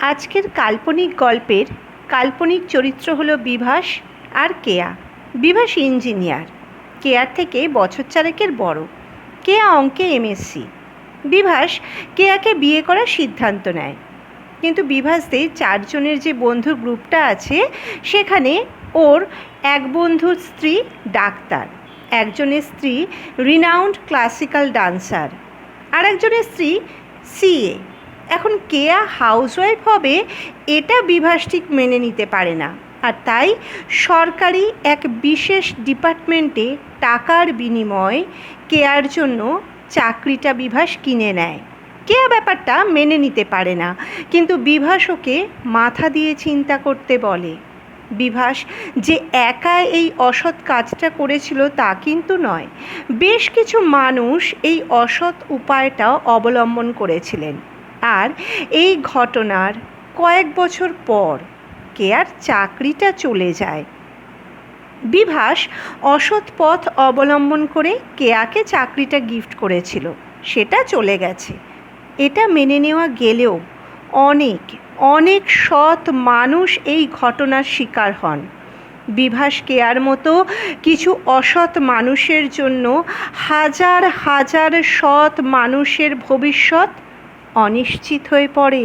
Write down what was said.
আজকের কাল্পনিক গল্পের কাল্পনিক চরিত্র হলো বিভাস আর কেয়া। বিভাস ইঞ্জিনিয়ার, কেয়ার থেকে বছর চারেকের বড়। কেয়া অঙ্কে এমএসসি। বিভাস কেয়াকে বিয়ে করার সিদ্ধান্ত নেয়, কিন্তু বিভাসদের চারজনের যে বন্ধুর গ্রুপটা আছে সেখানে ওর এক বন্ধুর স্ত্রী ডাক্তার, একজনের স্ত্রী রিনাউন্ড ক্লাসিক্যাল ডান্সার, আর একজনের স্ত্রী সিএ। এখন কেয়া হাউসওয়াইফ হবে এটা বিভাস ঠিক মেনে নিতে পারে না, আর তাই সরকারি এক বিশেষ ডিপার্টমেন্টে টাকার বিনিময়ে কেয়ার জন্য চাকরিটা বিভাস কিনে নেয়। কেয়া ব্যাপারটা মেনে নিতে পারে না, কিন্তু বিভাস ওকে মাথা দিয়ে চিন্তা করতে বলে। বিভাস যে একা এই অসৎ কাজটা করেছিল তা কিন্তু নয়, বেশ কিছু মানুষ এই অসৎ উপায়টাও অবলম্বন করেছিলেন। আর এই ঘটনার কয়েক বছর পর কেয়ার চাকরিটা চলে যায়। বিভাস অসৎ পথ অবলম্বন করে কেয়াকে চাকরিটা গিফট করেছিল, সেটা চলে গেছে। এটা মেনে নেওয়া গেলেও অনেক অনেক সৎ মানুষ এই ঘটনার শিকার হন। বিভাস কেয়ার মতো কিছু অসৎ মানুষের জন্য হাজার হাজার সৎ মানুষের ভবিষ্যৎ অনিশ্চিত হয়ে পড়ে।